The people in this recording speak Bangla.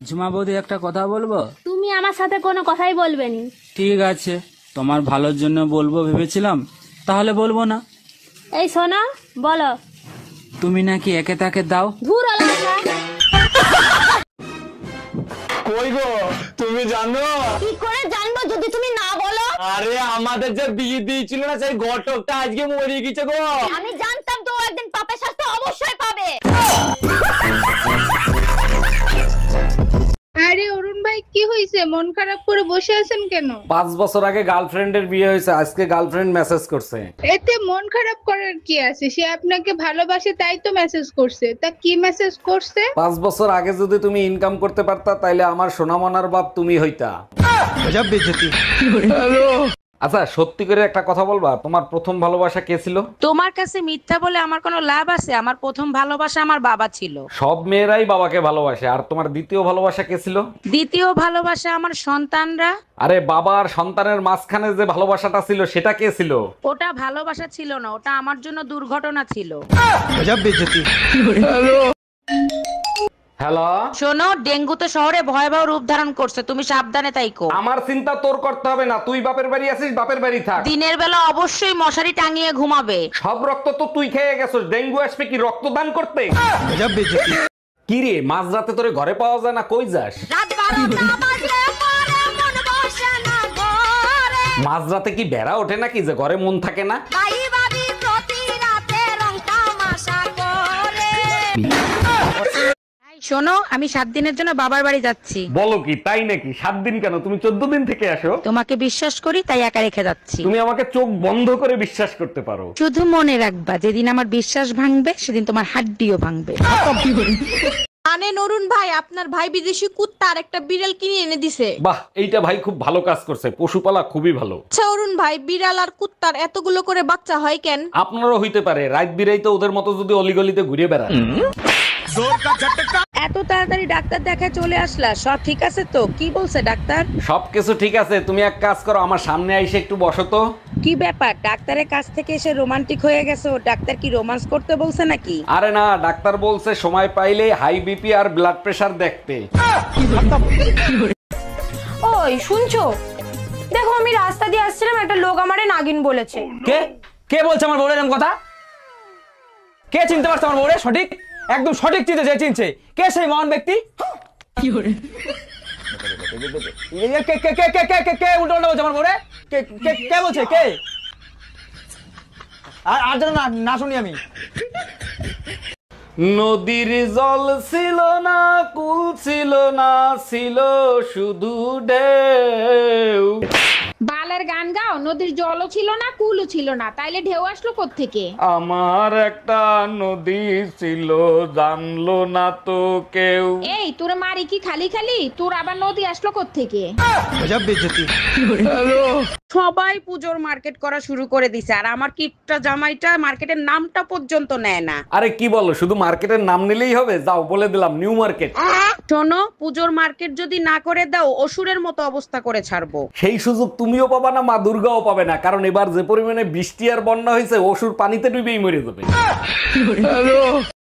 ঝুমা বৌদি একটা কথা বলবো? তুমি আমার সাথে কোনো কথাই বলবে নি। ঠিক আছে, তোমার ভালোর জন্য বলবো ভেবেছিলাম, তাহলে বলবো না। এই শোনো, বলো। তুমি নাকি একে তাকে দাও? ধুর আলাদা। কই গো, তুমি জানো? কি করে জানবো যদি তুমি না বলো? আরে আমাদের যে বিয়ে দিয়েছিল না, সেই ঘটকটা আজকে মরে গেছে গো। আমি জানতাম তো একদিন পাপের শাস্তি অবশ্যই পাবে। আরে অরুণ ভাই, কি হয়েছে? মন খারাপ করে বসে আছেন কেন? 5 বছর আগে গার্লফ্রেন্ডের বিয়ে হয়েছে, আজকে গার্লফ্রেন্ড মেসেজ করছে। এতে মন খারাপ করার কি আছে? সে আপনাকে ভালোবাসে তাই তো মেসেজ করছে। তা কি মেসেজ করছে? 5 বছর আগে যদি তুমি ইনকাম করতে পারতা, তাইলে আমার সোনামনার বাপ তুমি হইতা। আচ্ছা, সত্যি করে একটা কথা বলবা, তোমার প্রথম ভালোবাসা কে ছিল? তোমার কাছে মিথ্যা বলে আমার কোনো লাভ আছে? আমার প্রথম ভালোবাসা আমার বাবা ছিল। সব মেয়েরাই বাবাকে ভালোবাসে। আর তোমার দ্বিতীয় ভালোবাসা কে ছিল? দ্বিতীয় ভালোবাসা আমার সন্তানরা। আরে বাবা আর সন্তানের মাঝখানে যে ভালোবাসাটা ছিল, সেটা কে ছিল? ওটা ভালোবাসা ছিল না, ওটা আমার জন্য দুর্ঘটনা ছিল। হ্যালো, শোনো, ডেঙ্গু তো শহরে ভয়াবহ রূপ ধারণ করছে, তুমি সাবধানে তাইকো। আমার চিন্তা তোর করতে হবে না। তুই বাপের বাড়ি আছিস, বাপের বাড়ি থাক। দিনের বেলা অবশ্যই মশারি টাঙিয়ে ঘুমাবে। সব রক্ত তো তুই খেয়ে গেছিস, ডেঙ্গু আসবে কি রক্তদান করতে? কি রে, মাঝরাতে তোরে ঘরে পাওয়া যায় না, কই যাস? মাঝরাতে কি বেড়া ওঠে নাকি যে ঘরে মন থাকে না? শোনো, আমি 7 দিনের জন্য বাবার বাড়ি যাচ্ছি। বলো কি, তাই নাকি? 7 দিন কেন, তুমি 14 দিন থেকে আসো। তোমাকে বিশ্বাস করি তাই একা রেখে যাচ্ছি। তুমি আমাকে চোখ বন্ধ করে বিশ্বাস করতে পারো। শুধু মনে রাখবা, যেদিন আমার বিশ্বাস ভাঙবে সেদিন তোমার হাড্ডিও ভাঙবে। আনে নরুন ভাই, আপনার ভাই বিদেশি কুত্তা আর একটা বিড়াল কিনে এনে দিছে। বাহ, এইটা ভাই খুব ভালো কাজ করছে। পশুপালা খুবই ভালো। আচ্ছা অরুণ ভাই, বিড়াল আর কুত্তার এতগুলো করে বাচ্চা হয় কেন? আপনারও হইতে পারে। রাত বিরাইতে ওদের মতো যদি অলিগলিতে ঘুরে বেড়ান। এত তাড়াতাড়ি ডাক্তার দেখায় চলে আসলা, সব ঠিক আছে তো? কি বলছে ডাক্তার? সবকিছু ঠিক আছে। তুমি এক কাজ করো, আমার সামনে আইসে একটু বসো তো। কি ব্যাপার, ডাক্তারের কাছ থেকে এসে রোমান্টিক হয়ে গেছো? ডাক্তার কি রোমান্স করতে বলছে নাকি? আরে না, ডাক্তার বলছে সময় পাইলে হাই বিপি আর ব্লাড প্রেশার দেখতে। ওই শুনছো? দেখো, আমি রাস্তা দিয়ে আসছিলাম, একটা লোক আমারে নাগিন বলেছে। কে কে বলছে আমার বউয়ের এরকম কথা? কে চিনতে পারছে আমার বউরে? সঠিক, একদম সঠিক চিনতে, যে চিনছে। কে সেই মহান ব্যক্তি? কি করে কে কে কে কে কে কে কে উল্টো উল্টো বলছে আমার বউরে? কে কে কে বলছে? কে? আর যেন না শুনি আমি। নদীর জল ছিল না, কুল ছিল না, ছিল শুধু ঢেউ। বালের গান গাও। নদীর জলও ছিল না, কুলও ছিল না, তাইলে ঢেউ আসলো কোত্থেকে? আমার একটা নদী ছিল, জানলো না তো কেউ। এই তোরে মারি কি খালি খালি? তোর আবার নদী আসলো কোত্থেকে? সবাই পুজোর মার্কেট করা শুরু করে দিছে, আর আমার কিটটা জামাইটা মার্কেটের নামটা পর্যন্ত নেয় না। আরে কি বলো, শুধু মার্কেটের নাম নিলেই হবে? যাও, বলে দিলাম নিউ মার্কেট। শোনো, পুজোর মার্কেট যদি না করে দাও, অসুরের মতো অবস্থা করে ছাড়বো। সেই সুযোগ তুমিও পাবা না, মা দুর্গাও পাবে না। কারণ এবার যে পরিমাণে বৃষ্টি আর বন্যা হয়েছে, অসুর পানিতে ডুবেই মরে যাবে।